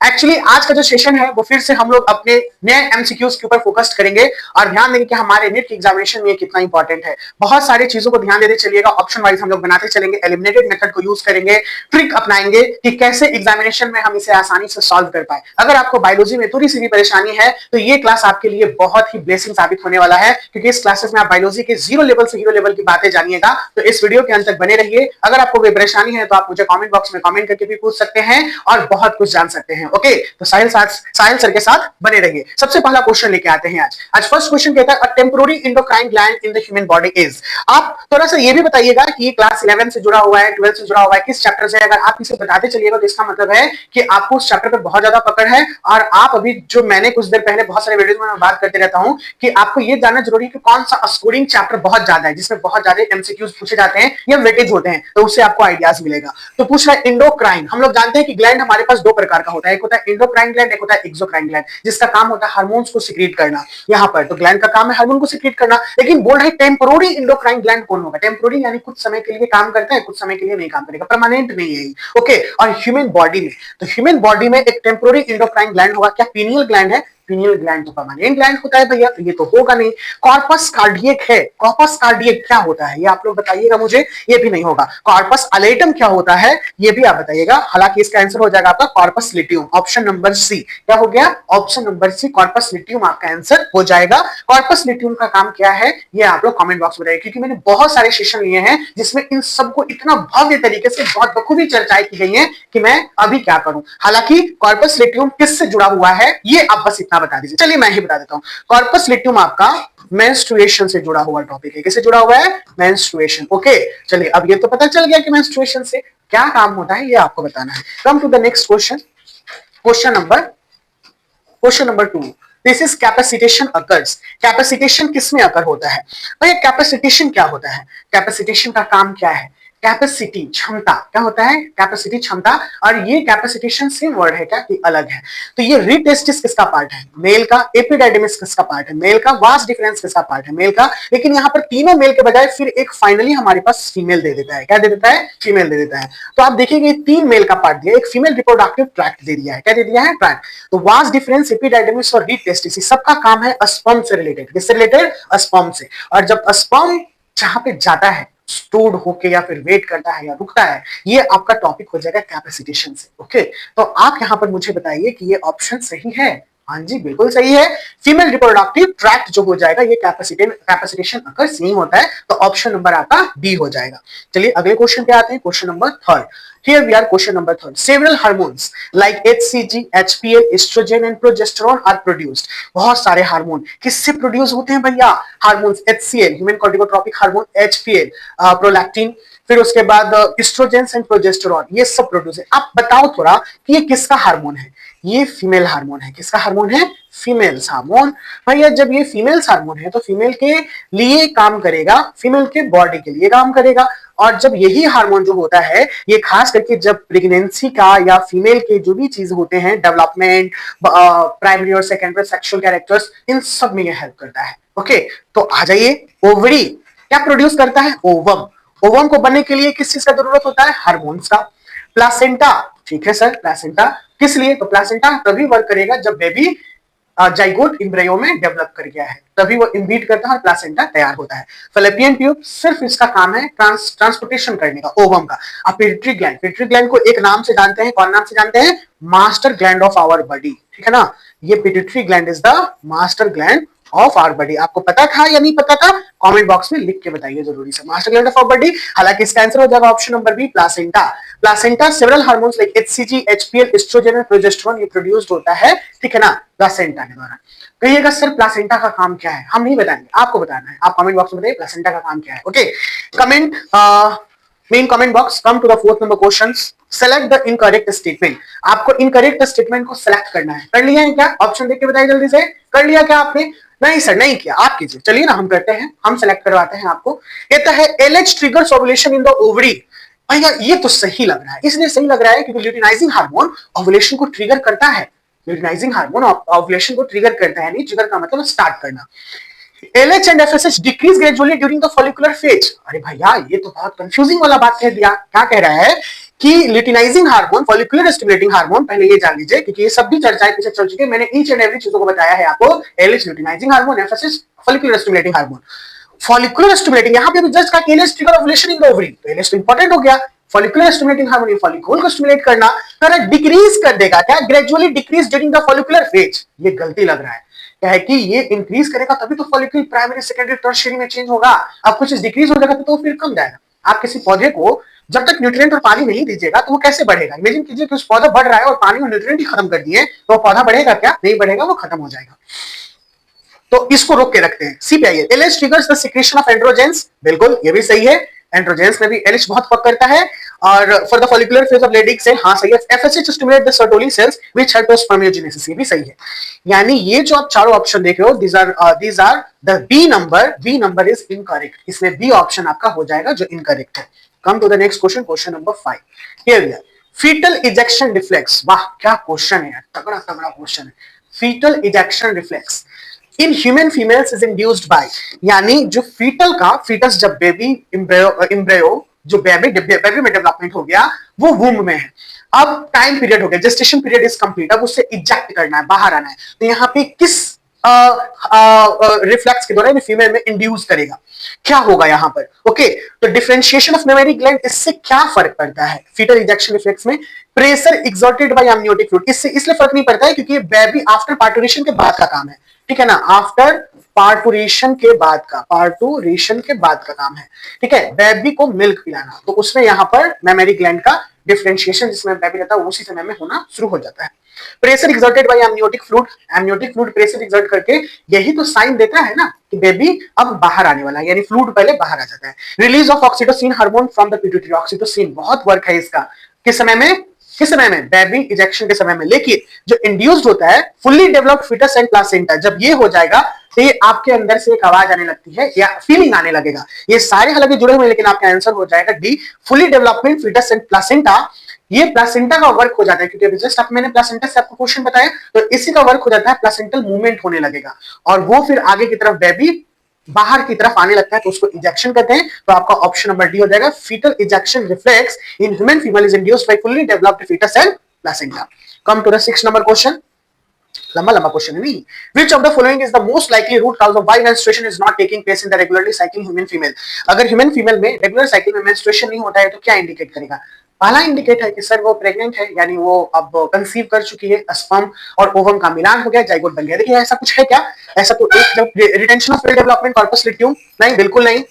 Actually आज का जो सेशन है वो फिर से हम लोग अपने नए एमसीक्यूज के ऊपर फोकस करेंगे और ध्यान देंगे कि हमारे नीट एग्जामिनेशन में कितना इंपॉर्टेंट है। बहुत सारी चीजों को ध्यान देते चलिएगा, ऑप्शन वाइज हम लोग बनाते चलेंगे, एलिमिनेटेड मेथड को यूज करेंगे, ट्रिक अपनाएंगे कि कैसे एग्जामिनेशन में हम इसे आसानी से सॉल्व कर पाए। अगर आपको बायोलॉजी में थोड़ी सी भी परेशानी है तो ये क्लास आपके लिए बहुत ही ब्लेसिंग साबित होने वाला है, क्योंकि इस क्लासेस में आप बायोलॉजी के जीरो लेवल से हीरो लेवल की बातें जानिएगा। तो इस वीडियो के अंत तक बने रहिए। अगर आपको कोई परेशानी है तो आप मुझे कमेंट बॉक्स में कमेंट करके भी पूछ सकते हैं और बहुत कुछ जान सकते हैं। ओके, तो साहिल सर के साथ बने रहिए। सबसे पहला क्वेश्चन लेके आते हैं आज फर्स्ट क्वेश्चन कहता है, a temporary endocrine gland in the human body is. आप थोड़ा सा ये भी बताइएगा कि ये क्लास 11 से जुड़ा हुआ है, 12 से जुड़ा हुआ है, किस चैप्टर से। अगर आप इसे बताते चलिएगा तो इसका मतलब है कि आपको उस चैप्टर पे बहुत ज्यादा पकड़ है। और आप अभी जो मैंने कुछ देर पहले बहुत सारे वीडियोस में बात करते रहता हूं कि आपको ये जानना जरूरी है कि कौन सा स्कोरिंग चैप्टर बहुत ज्यादा है, जिसमें बहुत ज्यादा एमसीक्यूज पूछे जाते हैं या वेटेज होते हैं, तो उससे आपको आइडियाज मिलेगा। तो पूछ रहा है इंडोक्राइन। हम लोग जानते हैं कि ग्लैंड हमारे पास दो प्रकार का होता है, एक होता है इंडोक्राइन ग्लैंड, एक होता है एक्सोक्राइन ग्लैंड, जिसका काम होता है हार्मोन्स को सिक्रीट करना। यहाँ पर तो ग्लैंड का काम है हार्मोन को सिक्रीट करना, लेकिन बोल रहे टेम्पोररी इंडोक्राइन ग्लैंड कौन होगा। टेम्पोररी यानी कुछ समय के लिए काम करता है, कुछ समय के लिए नहीं काम करेगा, परमानेंट नहीं है। ओके, और ह्यूमन बॉडी में, तो ह्यूमन बॉडी में एक टेम्पोररी इंडोक्राइन ग्लैंड होगा। क्या पीनियल ग्लैंड है? पीनियल ग्लैंड तो परमानेंट ग्लैंड होता है भैया, तो ये तो होगा नहीं। कॉर्पस कार्डियक है, कॉर्पस कार्डियक क्या होता है ये आप लोग बताइएगा मुझे, ये भी नहीं होगा। कॉर्पस अलेटम क्या होता है ये भी आप बताइएगा। हालांकि इसका आंसर हो जाएगा आपका कॉर्पस लिटियम, ऑप्शन नंबर सी। क्या हो गया? ऑप्शन नंबर सी, कॉर्पस लिटियम आपका आंसर हो जाएगा। कॉर्पस लिटियम का काम क्या है ये आप लोग कमेंट बॉक्स में बताइए, क्योंकि मैंने बहुत सारे सेशन लिए हैं जिसमें इन सबको इतना भव्य तरीके से बहुत बखूबी चर्चाएं की गई है कि मैं अभी क्या करूं। हालांकि कॉर्पस लिटियम किससे जुड़ा हुआ है ये आप बस इतना बता दीजिए। चलिए मैं ही बता देता हूं। कॉर्पस लिटियम आपका मेंस्ट्रुएशन से जुड़ा हुआ टॉपिक है। किससे जुड़ा हुआ है? मेंस्ट्रुएशन। ओके, चलिए अब ये तो पता चल गया कि मेंस्ट्रुएशन से क्या काम होता है, ये आपको बताना है। Come to the next question, question number 2। This is capacitation occurs. Capacitation किसमें अकर होता है भाई? कैपेसिटेशन क्या होता है? कैपेसिटेशन का काम क्या है? कैपेसिटी क्षमता क्या होता है? कैपेसिटी क्षमता। और ये कैपेसिटेशन सेम वर्ड है क्या कि अलग है? तो ये रिटेस्टिस किसका पार्ट है? मेल का। एपिडाइडिमिस किसका पार्ट है? मेल का। वास डिफरेंस किसका पार्ट है? मेल का। लेकिन यहाँ पर तीनों मेल के बजाय फिर एक फाइनली हमारे पास फीमेल दे देता है। क्या दे देता है? फीमेल दे देता है। तो आप देखिए तीन मेल का पार्ट दिया, एक फीमेल रिप्रोडक्टिव ट्रैक्ट दे दिया है। क्या दे दिया है? ट्रैक्ट। तो वास डिफरेंस, एपिडाइडिमिस और रिटेस्टिस सबका काम है स्पर्म से रिलेटेड। किससे रिलेटेड? स्पर्म से। और जब स्पर्म जहां पे जाता है स्टोर्ड होके या फिर वेट करता है या रुकता है, ये आपका टॉपिक हो जाएगा कैपेसिटेशन से। ओके, तो आप यहां पर मुझे बताइए कि ये ऑप्शन सही है? हाँ जी, बिल्कुल सही है। फीमेल रिप्रोडक्टिव ट्रैक्ट जो हो जाएगा ये कैपेसिटेशन अकर्स नहीं होता है, तो ऑप्शन नंबर आपका बी हो जाएगा। चलिए अगले क्वेश्चन पे आते हैं, question number 3। Here we are, question number 3. Several hormones like HCG, HPL, estrogen and progesterone are produced. बहुत सारे हार्मोन किससे प्रोड्यूस होते हैं भैया? Hormones HCL human corticotropic hormone, HPL prolactin, फिर उसके बाद एस्ट्रोजेंस एंड प्रोजेस्टेरोन, ये सब प्रोड्यूस है। आप बताओ थोड़ा कि ये किसका हार्मोन है? ये फीमेल हार्मोन है। किसका हार्मोन है? Females hormone. भैया जब ये फीमेल्स हार्मोन है तो फीमेल के लिए काम करेगा, फीमेल के बॉडी के लिए काम करेगा। और जब यही हार्मोन जो होता है ये खास करके जब प्रेगनेंसी का या फीमेल के जो भी चीज होते हैं, डेवलपमेंट, प्राइमरी और सेकेंडरी सेक्सुअल कैरेक्टर्स, इन सब में ये हेल्प करता है। ओके, तो आ जाइए। ओवरी क्या प्रोड्यूस करता है? ओवम। ओवम को बनने के लिए किस चीज का जरूरत होता है? हार्मोन्स का। प्लासेंटा, ठीक है सर, प्लासेंटा किस लिए? तो प्लासेंटा तभी वर्क करेगा जब बेबी जाइगोट एम्ब्रियो में डेवलप कर गया है, तभी वो इम्बीट करता है और प्लासेंटा तैयार होता है। फैलोपियन ट्यूब सिर्फ इसका काम है ट्रांसपोर्टेशन करने का, ओवम का। अब पिट्यूटरी ग्लैंड, पिट्यूटरी ग्लैंड को एक नाम से जानते हैं, कौन नाम से जानते हैं? Master gland of our body, ठीक है ना। ये pituitary gland is the master gland of our body. आपको पता था या नहीं पता था? कमेंट बॉक्स में लिख के बताइए जरूरी से। Master gland of our body. हालांकि इसका आंसर हो जाएगा option number B, placenta. Placenta several hormones like HCG, HPL, oestrogen और प्रोजेस्टेरोन ये प्रोड्यूस्ड होता है, ठीक है ना, प्लासेंटा के द्वारा। कहिएगा सर प्लासेंटा का काम क्या है? हम नहीं बताएंगे, आपको बताना है। आप कमेंट बॉक्स में बताइए प्लासेंटा का काम क्या है। ओके, कमेंट मेन comment box. Come to the fourth number question. Select the incorrect statement. आपको इनकरेक्ट स्टेटमेंट को सेलेक्ट करना है। कर लिया है क्या? ऑप्शन देख के बताइए जल्दी से। कर लिया क्या आपने? नहीं सर नहीं किया, आप कीजिए। चलिए ना हम करते हैं, हम सेलेक्ट करवाते हैं आपको। कहता है LH triggers ovulation in the ovary. भैया ये तो सही लग रहा है, इसलिए सही लग रहा है क्योंकि ल्यूटिनाइजिंग हार्मोन ओवुलेशन को ट्रिगर करता है। ल्यूटिनाइजिंग हार्मोन ओवुलेशन को ट्रिगर करता है, नहीं ट्रिगर का मतलब स्टार्ट करना। LH and FSH decrease gradually during the follicular phase. अरे भैया ये तो बहुत कंफ्यूजिंग वाला बात कह दिया। क्या कह रहा है कि luteinizing hormone, follicular stimulating hormone, पहले ये जान लीजिए क्योंकि ये सब भी चर्चाएं पीछे चल चुकी है, मैंने ईच एंड एवरी चीजों को बताया है आपको। LH luteinizing hormone, FSH follicular stimulating hormone. Follicular stimulating, यहां पे भी जस्ट का LH trigger ovulation in the ovary, तो एलएच तो इंपॉर्टेंट हो गया। फॉलिकुलर स्टिमुलेटिंग हार्मोन फॉलिकल को स्टिमुलेट करना, तो डिक्रीज कर देगा, क्या gradually decrease during the follicular phase. ये गलती लग रहा है, क्या है कि ये इंक्रीज करेगा तभी तो फॉलिकल प्राइमरी सेकेंडरी टर्शियरी में चेंज होगा। अब कुछ डिक्रीज हो जाएगा तो फिर कम जाएगा। आप किसी पौधे को जब तक न्यूट्रिएंट और पानी नहीं दीजिएगा तो वो कैसे बढ़ेगा? इमेजिन कीजिए कि उस पौधा बढ़ रहा है और पानी और न्यूट्रिएंट ही खत्म कर दिए, तो वो पौधा बढ़ेगा क्या? नहीं बढ़ेगा, वो खत्म हो जाएगा। तो इसको रोक के रखते हैं। CPI LH triggers the secretion of androgens, बिल्कुल ये भी सही है। एंड्रोजेंस में भी एलएच बहुत वर्क करता है। और for the follicular phase of Leydig cell, हाँ सही है। FSH stimulate the Sertoli cells which help spermiogenesis, ये भी सही है। यानी ये जो आप चारों ऑप्शन देख रहे हो, these are the B number is incorrect. इसमें बी ऑप्शन आपका हो जाएगा जो इनकरेक्ट है। Come to the next question, question number 5। Here we are, foetal ejection reflex. वाह क्या क्वेश्चन है, तगड़ा तगड़ा क्वेश्चन है। Foetal ejection reflex in human females is induced by, यानी जो फीटल का, फीटस जब बेबी इम्ब्रेयो जो बेबी में डेवलपमेंट हो गया वो वूम्ब में है, अब टाइम पीरियड हो गया, जेस्टेशन पीरियड इज कंप्लीट, अब उसे इजेक्ट करना है, बाहर आना है, तो यहाँ पे किस रिफ्लेक्स के द्वारा फीमेल में इंड्यूस करेगा, क्या होगा यहाँ पर? ओके, तो डिफरेंशिएशन ऑफ मेमोरी ग्लैंड, इससे क्या फर्क पड़ता है फीटल इजेक्शन रिफ्लेक्स में? Pressure exerted by amniotic fluid, इससे इसलिए फर्क नहीं पड़ता है क्योंकि बेबी आफ्टर पार्टुरेशन के बाद का काम है, ठीक है ना, आफ्टर पार्टुरेशन के बाद का, पार्टुरेशन के बाद का काम है, ठीक है, बेबी को मिल्क पिलाना, तो उसमें यहाँ पर मेमोरी ग्लैंड का डिफरेंशिएशन जिसमें बेबी रहता है उसी समय में होना शुरू हो जाता है। Pressure exerted by amniotic fluid, amniotic fluid pressure exert करके यही तो साइन देता है ना कि बेबी अब बाहर आने वाला है, यानी फ्लूइड पहले बाहर आ जाता है। Release of oxytocin hormone from the pituitary, oxytocin बहुत वर्क है इसका, किस समय में? किस समय में? बेबी इजेक्शन के समय में। लेकिन जो इंड्यूस्ड होता है fully developed foetus and placenta, जब ये हो जाएगा तो ये आपके अंदर से एक आवाज आने लगती है या फीलिंग आने लगेगा। ये सारे हालांकि जुड़े हुए हैं लेकिन आपका आंसर हो जाएगा D, fully development foetus and placenta. ये प्लासेंटा का वर्क हो जाता है क्योंकि अभी जस्ट आप मैंने प्लासेंटा से आपको क्वेश्चन बताया, तो इसी का वर्क हो जाता है, प्लासेंटल मूवमेंट होने लगेगा और वो फिर आगे की तरफ बेबी बाहर की तरफ आने लगता है तो उसको इजेक्शन कहते हैं। तो आपका ऑप्शन नंबर डी हो जाएगा, foetal ejection reflex in human female is induced by fully developed foetus and placenta. Come to the 6 number question, लंबा लंबा क्वेश्चन है नहीं। Which of the following is the most likely root cause of why menstruation is not taking place in the regularly cycling human female? अगर human female में regular cycle में menstruation नहीं होता है तो क्या इंडिकेट करेगा? पहला इंडिकेट है कि सर वो प्रेग्नेंट है, यानी वो अब कंसीव कर चुकी है, स्पर्म और ओवम का मिलान हो गया, जाइगोट बन गया। देखिए ऐसा कुछ है क्या? ऐसा तो एक जब retention of cell development corpus luteum, नहीं बिल्कुल नहीं।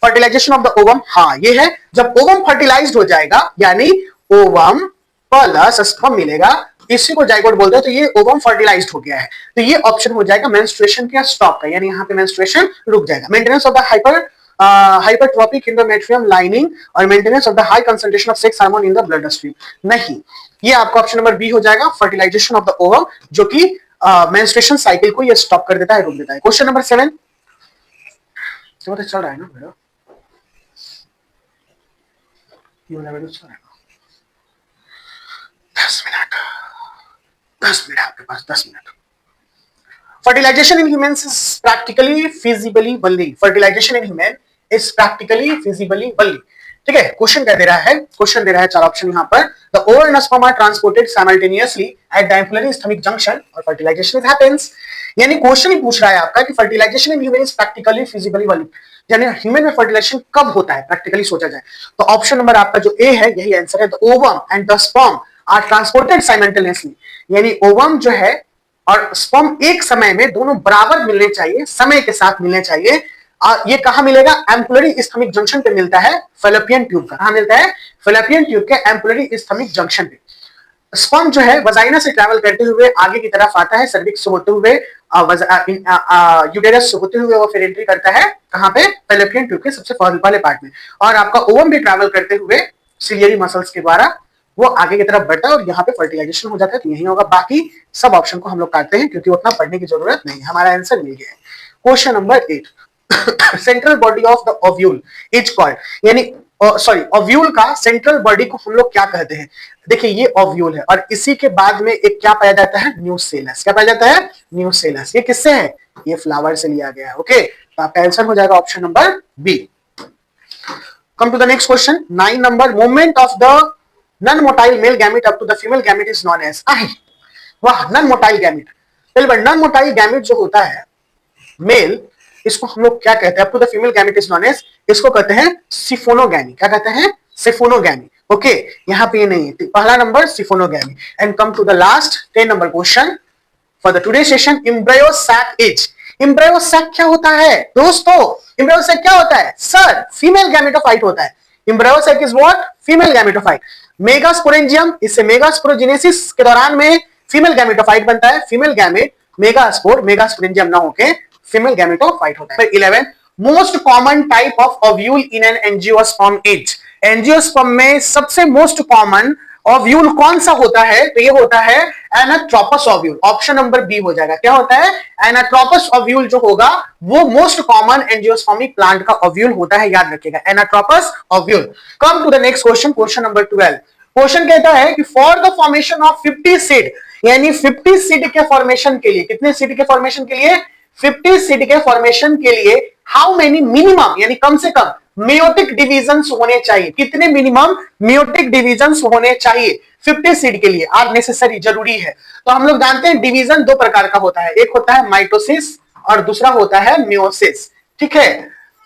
फर्टिलाइजेशन ऑफ द ओवम, हाँ ये है, जब ओवम फर्टिलाइज्ड हो जाएगा यानी ओवम प्लस स्पर्म मिलेगा, इसी को जाइगोट बोलते हैं, तो ये ओवम फर्टिलाइज्ड हो गया है, तो ये ऑप्शन हो जाएगा मेंस्ट्रुएशन का स्टॉप का, यानी यहाँ पे मेंस्ट्रुएशन रुक जाएगा। Maintenance of the hypertrophic endometrium lining और maintenance of the high concentration of sex hormone in the blood stream, नहीं, ये आपका ऑप्शन नंबर बी हो जाएगा, फर्टिलाइजेशन ऑफ द ओवम, जो कि मेंस्ट्रुएशन साइकिल को ये स्टॉप कर देता है, रुक देता है। क्वेश्चन नंबर 7, चल रहा है ना वीडियो, ये वाला वीडियो चल रहा है 10 मिनट आपके पास, 10 minute. Fertilisation in humans is practically feasibly बल्ली, fertilisation in human is practically feasibly बल्ली, ठीक है। क्वेश्चन क्या दे रहा है? क्वेश्चन दे रहा है 4 ऑप्शन यहाँ पर, the ovum and sperm are transported simultaneously at the ampullary isthmic junction और फर्टिलाइजेशन हैपेंस, यानी क्वेश्चन ही पूछ रहा है आपका कि fertilisation in human is practically feasibly बल्ली, यानी ह्यूमन में फर्टिलाइजेशन कब होता है प्रैक्टिकली सोचा जाए, तो ऑप्शन नंबर आपका जो ए है यही आंसर है, the ovum and the sperm are transported simultaneously, यानी ओवम जो है और स्पर्म एक समय में दोनों बराबर मिलने चाहिए, समय के साथ मिलने चाहिए। ये कहां मिलेगा? एम्पुलरी स्टमक जंक्शन पे मिलता है, फेलोपियन ट्यूब का कहां मिलता है? फेलोपियन ट्यूब के एम्पुलरी स्टमक जंक्शन पे। स्पर्म जो है वजाइना से ट्रैवल करते हुए आगे की तरफ आता है, सर्विक्स से होते हुए यूटेरस से होते हुए वो फिर एंट्री करता है कहां पे? फेलोपियन ट्यूब के सबसे पहले पार्ट में, और आपका ओवम भी ट्रैवल करते हुए सिलियरी मसल्स के द्वारा वो आगे की तरफ बढ़ता है और यहाँ पे फर्टिलाइजेशन हो जाता है, तो यही होगा। बाकी सब ऑप्शन को हम लोग काटते हैं क्योंकि उतना पढ़ने की जरूरत नहीं है, हमारा आंसर मिल गया है। Question number 8, central body of the ovule is called, यानी सॉरी ओव्यूल का सेंट्रल बॉडी को हम लोग क्या कहते हैं? देखिए ये ओव्यूल है और इसी के बाद में एक क्या पाया जाता है? न्यूसेलस, क्या पाया जाता है? न्यूसेलस। ये किससे है? ये फ्लावर से लिया गया है, ओके, तो आपका आंसर हो जाएगा option number B. Come to the next question, 9 number, movement of the non motile male gamete up to the female gamete is known as, वाह, नॉन मोटाइल गैमेट। चलिए, नॉन मोटाइल गैमेट जो होता है mail, इसको हम लोग क्या कहते हैं, up to the female gamete is known as, इसको कहते हैं सिफोनोगैमी। क्या कहते हैं? सिफोनोगैमी। ओके, यहाँ पे ये नहीं है, पहला number siphonogamy. And come to the last 10 number question for the today session. Embryo sac is, embryo sac क्या होता है दोस्तों? एम्ब्रायो सैक क्या होता है सर? फीमेल गैमेटोफाइट होता है। Embryo sac is what? Female gametophyte. Megasporangium, इससे मेगास्पोरोजेनेसिस के दौरान में फीमेल गैमेटोफाइट बनता है। फीमेल गैमेट मेगास्पोर, मेगास्पोरेंजियम ना होके फीमेल गैमेटोफाइट होता है। 11 most common type of ovule in an angiosperm is, angiosperm में सबसे मोस्ट कॉमन ओव्यूल कौन सा होता है? तो ये होता है anatropous ovule. Option number B हो जाएगा। क्या होता है? एनाट्रोपस ओव्यूल जो होगा वो मोस्ट कॉमन एंजियोस्पर्मिक प्लांट का ओव्यूल होता है, याद रखिएगा, anatropous ovule. Come to the next question, question number 12। क्वेश्चन कहता है कि for the formation of 50 seed, यानी 50 सीड के फॉर्मेशन के लिए, कितने सीड के फॉर्मेशन के लिए? 50 सीड के फॉर्मेशन के लिए हाउ मेनी मिनिमम, यानी कम से कम मियोटिक डिविजन्स होने चाहिए? कितने मिनिमम मियोटिक डिविजन्स होने चाहिए 50 सीड के लिए? आर नेसेसरी, जरूरी है। तो हम लोग जानते हैं डिवीजन दो प्रकार का होता है, एक होता है माइटोसिस और दूसरा होता है मियोसिस। ठीक है,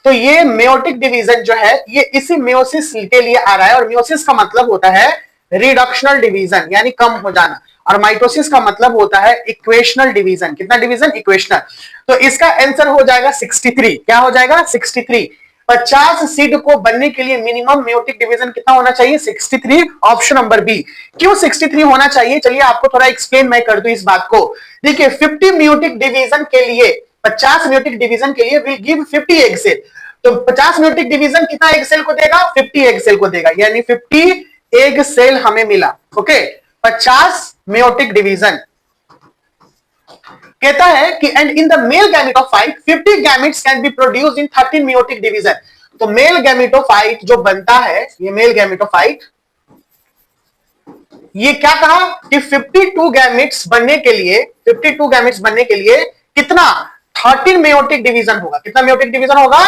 तो ये मियोटिक डिवीजन जो है ये इसी मियोसिस के लिए आ रहा है, और मियोसिस का मतलब होता है रिडक्शनल डिवीजन, यानी कम हो जाना, और माइटोसिस का मतलब होता है इक्वेशनल डिवीजन। कितना डिवीजन? इक्वेशनल। तो इसका आंसर हो जाएगा 63। क्या हो जाएगा? 63। 50 सीड को बनने के लिए मिनिमम मियोटिक डिवीजन कितना होना चाहिए? 63। Option number B. क्यों 63 होना चाहिए? चलिए आपको थोड़ा एक्सप्लेन मैं कर दूं इस बात को। देखिए 50 मियोटिक डिवीजन के लिए, 50 मियोटिक डिवीजन के लिए विल गिव 50 एग सेल। तो 50 मियोटिक डिवीजन कितना एग सेल को देगा? 50 एग सेल को देगा, यानी 50 एग सेल हमें मिला। ओके, 50 मियोटिक डिवीजन कहता है कि and in the male gametophyte 50 gametes can be produced in 13 meiotic division. तो मेल गैमेटोफाइट जो बनता है, ये मेल गैमेटोफाइट, ये क्या कहा कि 52 गैमेट्स बनने के लिए, 52 गैमेट्स बनने के लिए कितना? 13 मियोटिक डिवीजन होगा। कितना मियोटिक डिवीजन होगा?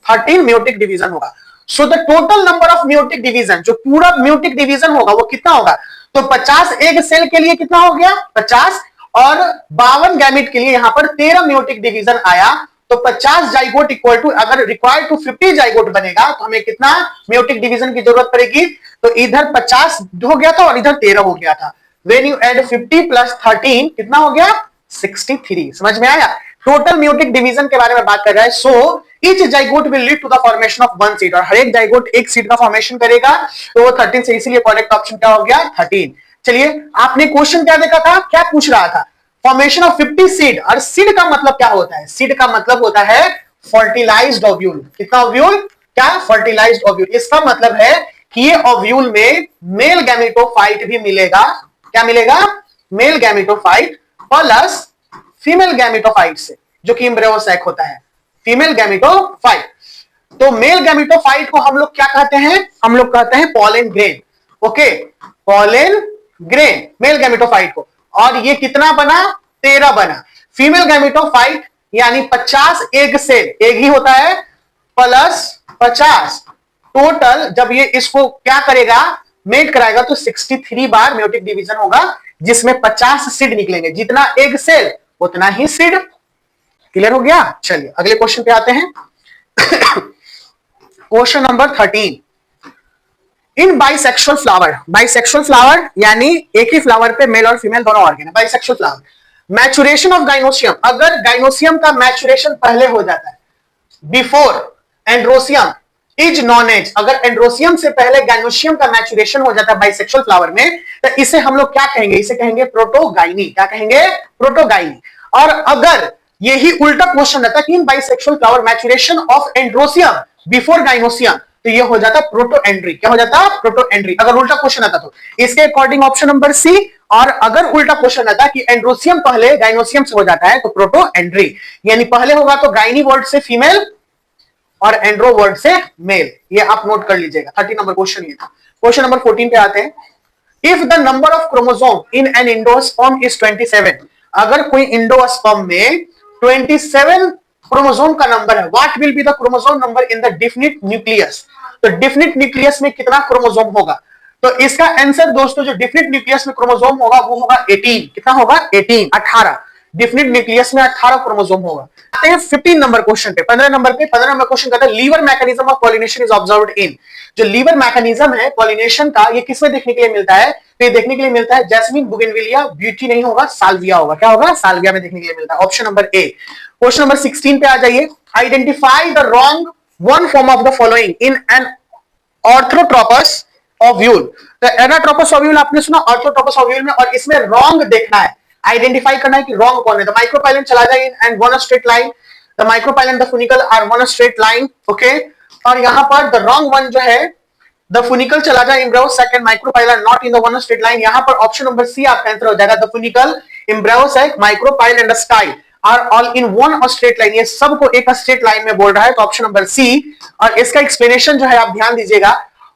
13 मियोटिक डिवीजन होगा। So the total number of meiotic division, जो पूरा मियोटिक डिवीजन होगा वो कितना होगा? तो 50 एग सेल के लिए कितना हो गया? 50, और 52 गैमेट के लिए यहां पर 13 मियोटिक डिवीजन आया। तो 50 जाइगोट इक्वल टू, अगर रिक्वायर्ड टू 50 जाइगोट बनेगा तो हमें कितना मियोटिक डिवीजन की जरूरत पड़ेगी? तो इधर 50 हो गया था और इधर 13 हो गया था। व्हेन यू ऐड 50 प्लस 13 कितना हो गया? 63। समझ में आया? टोटल मियोटिक डिवीजन के बारे में बात कर रहा है। So each zygote will lead to the formation of one seed, और हर एक जाइगोट एक सीड का फॉर्मेशन करेगा। तो वो 13 से, इसीलिए करेक्ट ऑप्शन क्या हो गया? 13। चलिए, आपने क्वेश्चन क्या देखा था? क्या पूछ रहा था? Formation of 50 seed. और सीड का मतलब क्या होता है? सीड का मतलब होता है फर्टिलाइज्ड ओव्यूल। कितना ओव्यूल? क्या? Fertilised ovule. इसका मतलब है कि ये ओव्यूल में मेल गैमेटोफाइट भी मिलेगा। क्या मिलेगा? Male gametophyte plus female gametophyte से, जो कि एम्ब्रियो सैक होता है, फीमेल गैमेटोफाइट। तो मेल गैमेटोफाइट को हम लोग क्या कहते हैं? हम लोग कहते हैं pollen grain. Okay, pollen grain male gametophyte को। और ये कितना बना? 13 बना। फीमेल गैमेटोफाइट यानी 50 एग सेल, एग ही होता है, प्लस 50 टोटल, जब ये इसको क्या करेगा? मेट कराएगा, तो 63 बार म्यूटिक डिवीजन होगा, जिसमें 50 सीड निकलेंगे। जितना एग सेल उतना ही सीड। क्लियर हो गया? चलिए अगले क्वेश्चन पे आते हैं। Question number 13। In bisexual flower, bisexual flower यानी एक ही फ्लावर पे मेल और फीमेल दोनों ऑर्गन है, bisexual flower. Maturation of gynoecium, अगर गाइनोसियम का मैचुरेशन पहले हो जाता है, before androecium is known as, अगर एंड्रोसियम से पहले गाइनोसियम का मैचुरेशन हो जाता है बाइसेक्सुअल फ्लावर में, तो इसे हम लोग क्या कहेंगे? इसे कहेंगे प्रोटोगाइनी। क्या कहेंगे? प्रोटोगाइनी। और अगर यही उल्टा क्वेश्चन रहता कि in bisexual flower maturation of androecium before gynoecium, तो ये हो जाता प्रोटो एंड्री। क्या हो जाता? Protandry. अगर उल्टा क्वेश्चन आता तो इसके अकॉर्डिंग ऑप्शन नंबर सी। और अगर उल्टा क्वेश्चन आता कि एंड्रोसियम पहले गाइनोसियम से हो जाता है, तो प्रोटो एंड्री, यानी पहले होगा तो गाइनी वर्ड से फीमेल और एंड्रो वर्ड से मेल। ये आप नोट कर लीजिएगा। 30 नंबर क्वेश्चन ये था। क्वेश्चन नंबर 14 पे आते हैं। If the number of chromosome in an endosperm is 27, अगर कोई इंडोस्पर्म में 27 क्रोमोसोम का नंबर है, what will be the chromosome number in the definite nucleus? तो डिफिनिट न्यूक्लियस में कितना क्रोमोसोम होगा? तो इसका आंसर दोस्तों जो डिफिनिट न्यूक्लियस में क्रोमोसोम होगा वो होगा 18। कितना होगा? 18, 18। डिफिनिट न्यूक्लियस में 18 क्रोमोसोम होगा। आते हैं 15 नंबर क्वेश्चन पे। 15 नंबर क्वेश्चन कहता है liver mechanism of pollination is observed in. जो लीवर मैकेनिज्म है पॉलिनेशन का, ये किसमें देखने के लिए मिलता है? तो ये देखने के लिए मिलता है जैस्मिन, बुगेनविलिया, ब्यूटी नहीं होगा, साल्विया होगा। क्या होगा? साल्विया में देखने के लिए मिलता है। ऑप्शन नंबर ए। क्वेश्चन नंबर 16 पे आ जाइए। Identify the wrong one form of the following in an orthotropous ovule. तो एनाट्रोपस ओव्यूल आपने सुना, ऑर्थोट्रोपस ओव्यूल में, और इसमें रॉन्ग देखना है, आइडेंटिफाई करना है कि रॉन्ग कौन है। द माइक्रोपाइलन चला जाए and one straight line, the micropylar the funicle are one straight line, okay. और यहां पर द रॉन्ग वन जो है द फुनिकल चला जाए embryos second, micropylar not in the one straight line. यहां पर ऑप्शन नंबर सी आपका आंसर हो जाएगा। The funicle, embryo sac, micropyle and style are all in one straight line. ये सबको एक स्ट्रेट लाइन में बोल रहा है, तो ऑप्शन नंबर सी। और इसका एक्सप्लेनेशन जो है आप ध्यान दीजिएगा।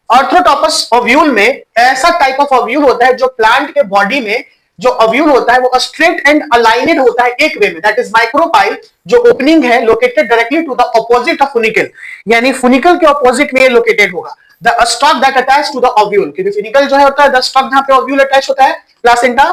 ऑर्थोट्रोपस ओव्यूल में ऐसा टाइप ऑफ ओव्यूल होता है जो प्लांट के बॉडी में जो ओव्यूल होता है वो स्ट्रेट एंड अलाइनेड होता है एक वे में, दैट इज माइक्रोपाइल जो ओपनिंग है located directly to the opposite of funicle, यानी फुनिकल के ऑपोजिट में लोकेटेड होगा। The stalk that attach to the ovule, क्योंकि फुनिकल जो है होता है द स्टॉक जहां पे ओव्यूल अटैच होता है प्लासेंटा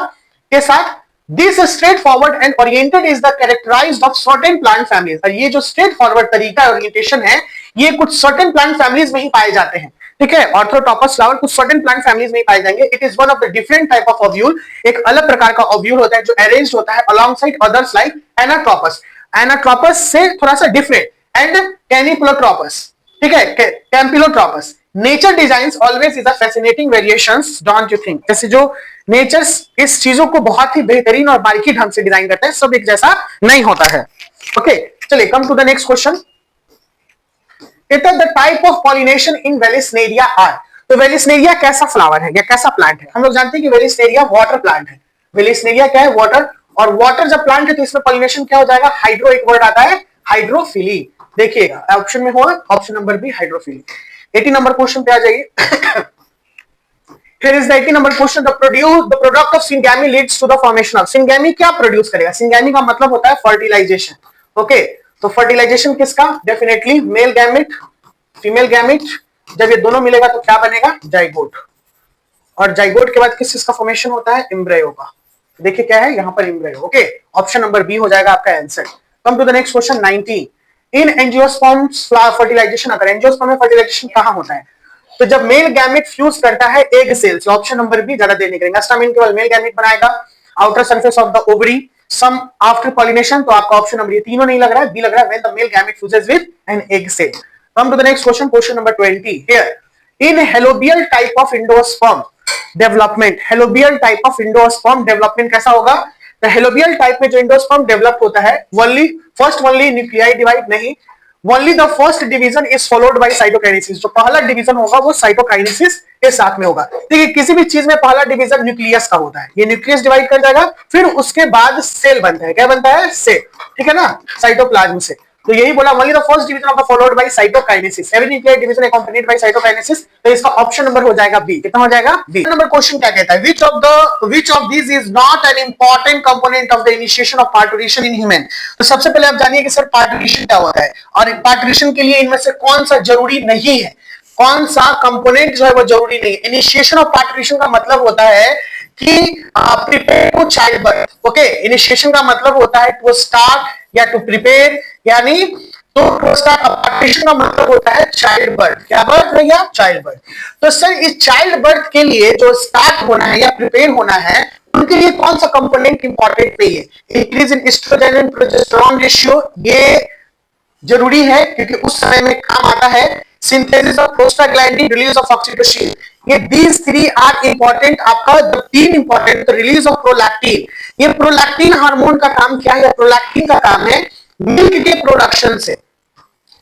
के साथ। This straight forward and oriented is the characterized of certain plant families. और ये जो स्ट्रेट फॉरवर्ड तरीका ओरिएंटेशन है ये कुछ सर्टेन प्लांट फैमिलीज में ही पाए जाते हैं, ठीक है। ऑर्थोट्रोपस फ्लावर कुछ सर्टेन प्लांट फैमिलीज में ही पाए जाएंगे। It is one of the different type of ovule, एक अलग प्रकार का ओव्यूल होता है जो अरेंज्ड होता है alongside others like anatropous, anatropous से थोड़ा सा डिफरेंट, एंड कैनिपुलोट्रोपस, ठीक है, campylotropous. Nature designs always is a fascinating variations, don't you think. जैसे जो नेचर इस चीजों को बहुत ही बेहतरीन और बारीकी ढंग से डिजाइन करता है, सब एक जैसा नहीं होता है, ओके। चलिए come to the next question. The type of pollination in vallisneria are. तो वेलिस्नेरिया कैसा फ्लावर है या कैसा प्लांट है? हम लोग जानते हैं कि वेलिस्नेरिया वाटर प्लांट है। वेलिस्नेरिया क्या है? वाटर। और वाटर जब प्लांट है तो इसमें पॉलिनेशन क्या हो जाएगा? हाइड्रो, एक वर्ड आता है हाइड्रोफिली। देखिएगा ऑप्शन में होगा option number B hydrophily. 80 number question पे आ जाइए। Here is the 80 number question. The product of syngamy leads to the formation of syngamy। क्या प्रोड्यूस करेगा? syngamy का मतलब होता है फर्टिलाइजेशन, ओके। तो फर्टिलाइजेशन किसका? Definitely male gamete, female gamete. जब ये दोनों मिलेगा तो क्या बनेगा? जाइगोट। और जाइगोट के बाद किस चीज का फॉर्मेशन होता है? एम्ब्रियो का। देखिए क्या है यहाँ पर? Embryo, okay. Option number B हो जाएगा आपका answer. Come to the next question 19। In angiosperm fertilisation अगर एंजियोस्पर्म में फर्टिलाइजेशन कहां होता है? तो जब मेल गैमेट फ्यूज करता है एग सेल से, ऑप्शन नंबर बी ज्यादा देर नहीं करेंगे। स्टामिन केवल मेल गैमेट बनाएगा, outer surface of the ovary, some after pollination. तो आपका ऑप्शन नंबर ये तीनों नहीं लग रहा है, बी लग रहा है, when the male gamete fuses with an egg cell. Come to the next question, question number 20 here. In helobial type of endosperm development, helobial type of endosperm development कैसा होगा? तो हेलोबियल टाइप में जो endosperm develop होता है first only nuclei divide नहीं, only the first division is followed by cytokinesis. जो पहला डिवीजन होगा वो साइटोकाइनेसिस के साथ में होगा। देखिए किसी भी चीज में पहला डिवीजन न्यूक्लियस का होता है, ये न्यूक्लियस डिवाइड कर जाएगा, फिर उसके बाद सेल बनता है। क्या बनता है? सेल, ठीक है ना, साइटोप्लाज्म से। तो यही बोला, only the first division of followed by cytokinesis, every nuclear division accompanied by cytokinesis. तो इसका ऑप्शन नंबर हो जाएगा बी। कितना हो जाएगा? बी। नंबर क्वेश्चन क्या कहता है? which of these is not an important component of the initiation of parturition in human। तो सबसे पहले आप जानिए कि सर पार्टूरिशन क्या होता है, और पार्टूरिशन के लिए इनमें से कौन सा जरूरी नहीं है, कौन सा कंपोनेंट जो है वो जरूरी नहीं है। इनिशिएशन ऑफ पार्टूरिशन का मतलब होता है कि prepare to child birth, okay. Initiation का मतलब होता है टू स्टार्ट या टू प्रिपेयर, यानी तो स्टार्ट। पार्टूरिशन का मतलब होता है चाइल्ड बर्थ। क्या बर्थ भैया? Child birth. तो सर इस चाइल्ड बर्थ के लिए जो स्टार्ट होना है या प्रिपेयर होना है, उनके लिए कौन सा कंपोनेंट इंपॉर्टेंट नहीं है? Increase in estrogen and progesterone ratio, ये जरूरी है क्योंकि उस समय में काम आता है। Synthesis of prostaglandin, release of oxytocin, ये दीज थ्री आर इंपॉर्टेंट। आपका जब तीन इंपॉर्टेंट, तो रिलीज ऑफ प्रोलैक्टिन, ये प्रोलैक्टिन हार्मोन का काम क्या है? प्रोलैक्टिन का काम है मिल्क के प्रोडक्शन से।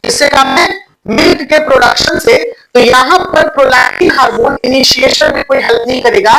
इससे काम है मिल्क के प्रोडक्शन से। तो यहां पर प्रोलैक्टिन हार्मोन इनिशिएशन में कोई हेल्प नहीं करेगा,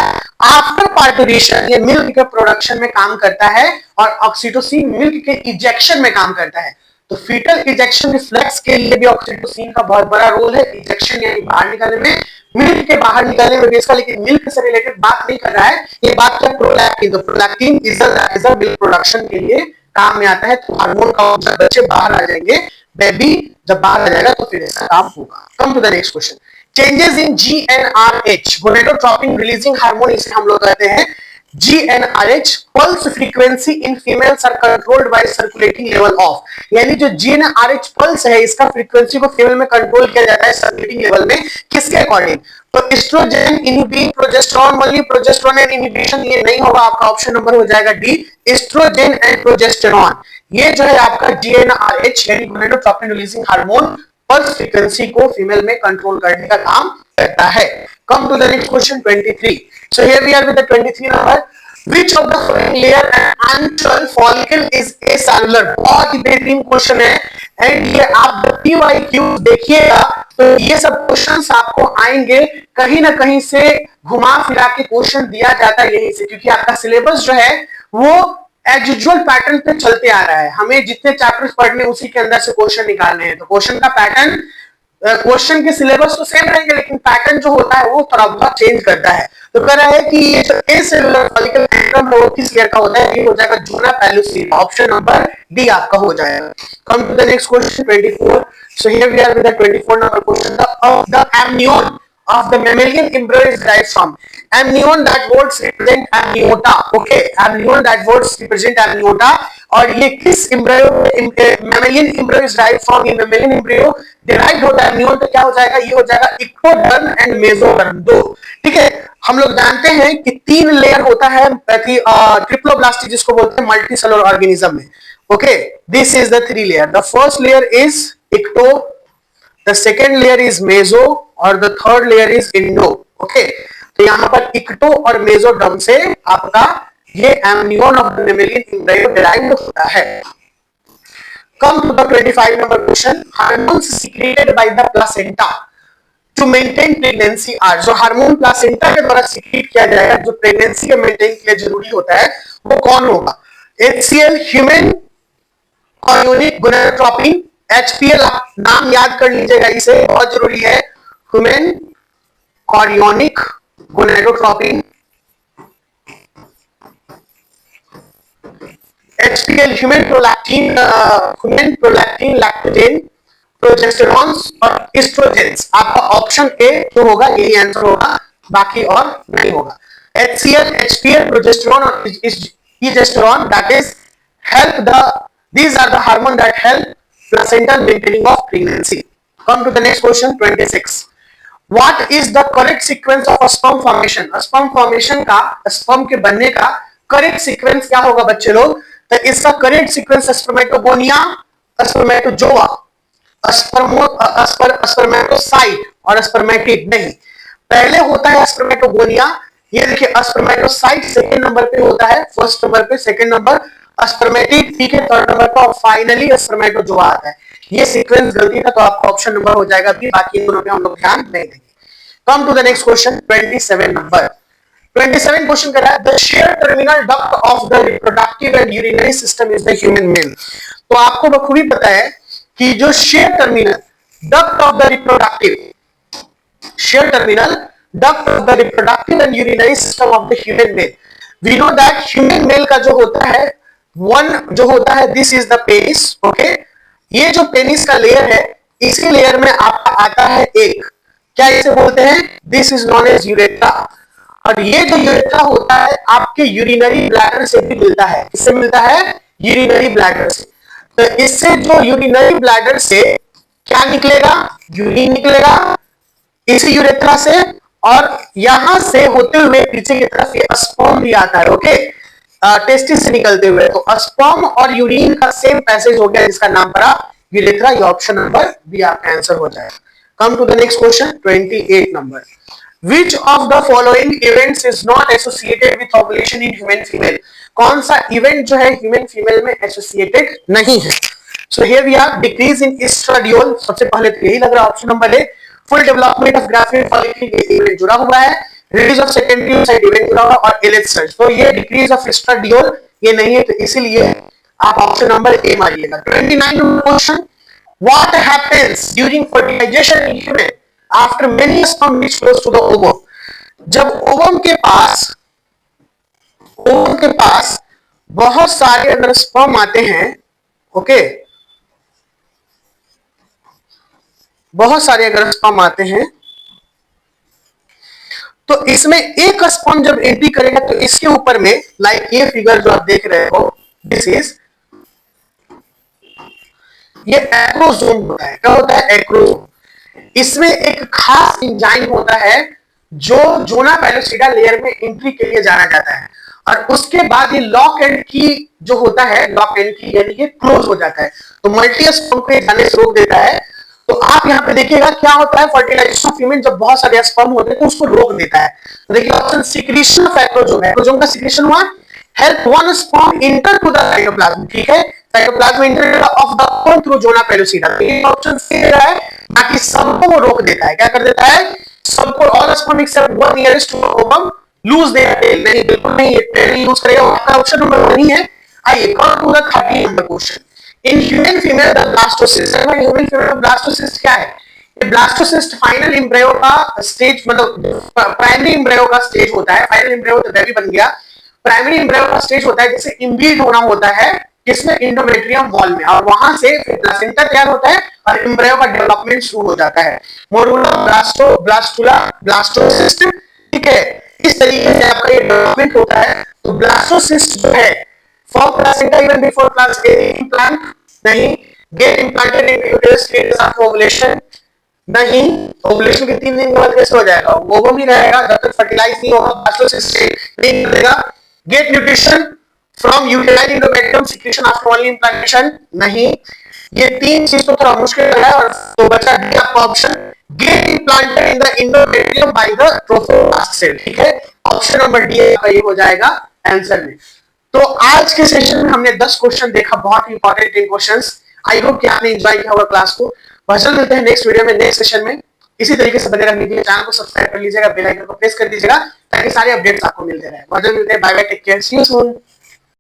आफ्टर पार्टूरिशन ये मिल्क के प्रोडक्शन में काम करता है, और ऑक्सीटोसिन मिल्क के इजेक्शन में काम करता है। तो फीटल इजेक्शन रिफ्लेक्स के लिए भी ऑक्सीटोसिन का बहुत बड़ा रोल है, इजेक्शन यानी बाहर निकालने में, मिल्क के बाहर निकालने में इसका। लेकिन मिल्क से रिलेटेड बात नहीं कर रहा है, ये बात क्या? प्रोलैक्टिन। तो prolactin is a milk production के लिए काम में आता है। तो हार्मोन का बच्चे बाहर आ जाएंगे, बेबी जब बाहर आ जाएगा तो फिर ऐसा काम होगा। Come to the next question. Changes in GnRH, gonadotropin releasing hormone, इसे हम लोग कहते हैं GnRH। Pulse frequency in females are controlled by circulating level of, यानी जो GnRH पल्स है इसका फ्रीक्वेंसी को फीमेल में कंट्रोल किया जाता है सर्कुलेटिंग लेवल में, किसके अकॉर्डिंग? तो estrogen inhibit progesterone, only progesterone and inhibition, ये नहीं होगा, आपका ऑप्शन नंबर हो जाएगा डी, एस्ट्रोजन एंड प्रोजेस्टेरॉन। ये जो है आपका GnRH यानी gonadotropin releasing hormone pulse frequency को फीमेल में कंट्रोल करने का काम करता है। Come to the next question 23। So here we are with the 23 number. Which of the following layer and antral follicle is acellular? बहुत ही बेहतरीन क्वेश्चन है, एंड ये आप PYQ देखिएगा तो ये सब क्वेश्चंस आपको आएंगे, कहीं ना कहीं से घुमा फिरा के क्वेश्चन दिया जाता है यहीं से, क्योंकि आपका सिलेबस जो है वो एज यूजुअल पैटर्न पे चलते आ रहा है। हमें जितने चैप्टर्स पढ़ने उसी के अंदर से क्वेश्चन निकालने हैं, तो क्वेश्चन का पैटर्न, क्वेश्चन के सिलेबस तो सेम रहेंगे, लेकिन पैटर्न जो होता है वो थोड़ा बहुत चेंज करता है। तो कह रहा है कि ये जो एसेलुलर फॉलिकल एंड्रम है वो किस लेयर का होता है? ये हो जाएगा zona pellucida, option number D आपका हो जाएगा। Come to the next question 24। So here we are with the 24 number question. The amnion of the mammalian embryo is derived from amnion, that words represent amniota, okay, amnion that words represent amniota, और ये किस embryo mammalian embryo is derived from? ये mammalian embryo derived होता है amnion, तो क्या हो जाएगा? ये हो जाएगा ectoderm and mesoderm, दो। ठीक है, हम लोग जानते हैं कि 3 लेयर होता है ट्रिप्लोब्लास्टी जिसको बोलते हैं मल्टी सेलुलर ऑर्गेनिज्म में, okay, this is the 3 layer. The first layer is ecto, the second layer is meso और the third layer is endo, okay। तो यहां पर इक्टो और मेसोडर्म से आपका ये amnion of the mammalian embryo derived होता है। Come to the 25 number question. Hormones secreted by the placenta to maintain pregnancy are, जो हार्मोन प्लासेंटा के द्वारा सीक्रेट किया जाएगा जो प्रेगनेंसी के मेंटेन के लिए जरूरी होता है, वो कौन होगा? HCl, human chorionic gonadotropin, HPL, आप नाम याद कर लीजिएगा, इसे बहुत जरूरी है, human chorionic gonadotropin, HPL human prolactin, lactogen, progesterone और एस्ट्रोजेंस। आपका ऑप्शन ए जो होगा यही आंसर होगा, बाकी और नहीं होगा। HCl, HPL, प्रोजेस्टेरॉन और estrogen, that is help the, these are the hormone that help placental maintaining of pregnancy. Come to the next question 26. What is the correct sequence of a sperm formation? sperm formation का, sperm के बनने का correct sequence क्या होगा बच्चे लोग? तो इसका correct sequence spermatogonia, spermatozoa, spermatocyte और स्पर्मेटिड नहीं। पहले होता है स्पर्मेटोगोनिया, ये देखिए स्पर्मेटोसाइट सेकंड नंबर पे होता है, फर्स्ट नंबर पे, सेकंड नंबर स्पर्मेटिड, ठीक है, थर्ड नंबर पर, फाइनली स्पर्मेटोजोआ आता है। ये सीक्वेंस गलती था तो आपका ऑप्शन नंबर हो जाएगा बी, बाकी इन दोनों पे हम लोग ध्यान नहीं देंगे। Come to the next question 27 number. 27 question कर रहा है, the share terminal duct of the reproductive and urinary system is the human male. तो आपको बखूबी पता है कि जो share terminal duct of the reproductive, share terminal duct of the reproductive and urinary system of the human male, we know that human male का जो होता है वन जो होता है, this is the penis, okay. ये जो पेनिस का लेयर है, इसी लेयर में आपका आता है एक, क्या इसे बोलते हैं? This is known as urethra. और ये जो यूरेथ्रा होता है आपके यूरिनरी ब्लैडर से भी मिलता है, किससे मिलता है? यूरिनरी ब्लैडर से। तो इससे जो यूरिनरी ब्लैडर से क्या निकलेगा? यूरिन निकलेगा इसी यूरेथ्रा से, और यहां से होते हुए पीछे की तरफ ये स्पर्म भी आता है, ओके, टेस्टिस से निकलते हुए। तो स्पर्म और यूरिन का सेम पैसेज हो गया जिसका नाम पड़ा यूरेथ्रा, ये ऑप्शन नंबर बी आपका आंसर हो जाएगा। Come to the next question 28 number. Which of the following events is not associated with ovulation in human female? कौन सा इवेंट जो है ह्यूमन फीमेल में एसोसिएटेड नहीं है? So here we have decrease in estradiol, सबसे पहले तो यही लग रहा है option number A. Full development of graphic follicle event जुड़ा हुआ है, release of secondary oocyte event जुड़ा हुआ, और एलएच सर्ज। तो ये डिक्रीज ऑफ एस्ट्राडियोल ये नहीं है, तो इसीलिए आप ऑप्शन नंबर ए मारिएगा। 29 number question, what happens during fertilisation in human after many sperm reach close to the ovum? जब ओवम के पास बहुत सारे अगर स्पर्म आते हैं, ओके, बहुत सारे अगर स्पर्म आते हैं तो इसमें एक स्पर्म जब एंट्री करेगा तो इसके ऊपर में लाइक ये फिगर जो आप देख रहे हो, दिस इज, ये एक्रोसोम होता है। क्या होता है? एक्रोसोम। इसमें एक खास एंजाइम होता है जो जोना पेलोसिडा लेयर में एंट्री के लिए जाना जाता है, और उसके बाद ये लॉक एंड की जो होता है, लॉक एंड की यानी कि क्लोज हो जाता है, तो मल्टीस्पर्म को जाने से रोक देता है। तो आप यहाँ पे देखिएगा क्या होता है, फर्टिलाइजेशन ऑफ फीमेल जब बहुत सारे स्पर्म होते हैं तो उसको रोक देता है। तो देखिए option secretion of acrosome, acrosome का सिक्रीशन हुआ, help one sperm enter to the cytoplasm, ठीक है, cytoplasm enter of the sperm through zona pellucida. तो ये ऑप्शन सी दे रहा है, बाकी सबको वो रोक देता है। क्या कर देता है? सबको, all sperm except one nearest to ovum lose their tail. नहीं, बिल्कुल नहीं, टेल यूज करेगा, आपका ऑप्शन नंबर नहीं है। आइए come to the 30 number question. In human female the blastocyst, human female blastocyst क्या है? ये ब्लास्टोसिस्ट फाइनल एम्ब्रियो का स्टेज, मतलब प्राइमरी एम्ब्रियो का स्टेज होता है। फाइनल एम्ब्रियो तो बेबी बन गया, प्राइमरी एम्ब्रियो का स्टेज होता है जैसे इम्बीड होना होता है किसमें? एंडोमेट्रियम वॉल में, और वहां से फिर प्लासेंटा तैयार होता है और एम्ब्रियो का डेवलपमेंट शुरू हो जाता है। मोरुला ब्लास्टुला ब्लास्टोसिस्ट, ठीक है, इस तरीके से आपका ये डेवलपमेंट होता है। तो ब्लास्टोसिस्ट जो है, for placenta even before plant, नहीं, get implanted in uterus stage after ovulation, नहीं, ओवुलेशन के 3 दिन के बाद कैसे हो जाएगा? ओवम ही रहेगा जब तक फर्टिलाइज नहीं होगा, ब्लास्टोसिस्ट नहीं करेगा। Get nutrition from uterine endometrium secretion after only implantation, नहीं, ये 3 चीज तो थोड़ा मुश्किल है। और तो बचा डी आपका option, get implanted in the endometrium by the trophoblast cell, ठीक है, ऑप्शन नंबर डी आपका ये हो जाएगा आंसर में। तो आज के सेशन में हमने 10 क्वेश्चन देखा, बहुत ही इंपॉर्टेंट 10 क्वेश्चंस। आई होप कि आपने एंजॉय किया होगा क्लास को। बहुत मिलते हैं नेक्स्ट वीडियो में, नेक्स्ट सेशन में। इसी तरीके से बने रहने के लिए चैनल को सब्सक्राइब कर लीजिएगा, बेल आइकन को प्रेस कर दीजिएगा ताकि सारे अपडेट्स आपको मिलते रहे। बहुत मिलते हैं, bye bye, take care, see you soon.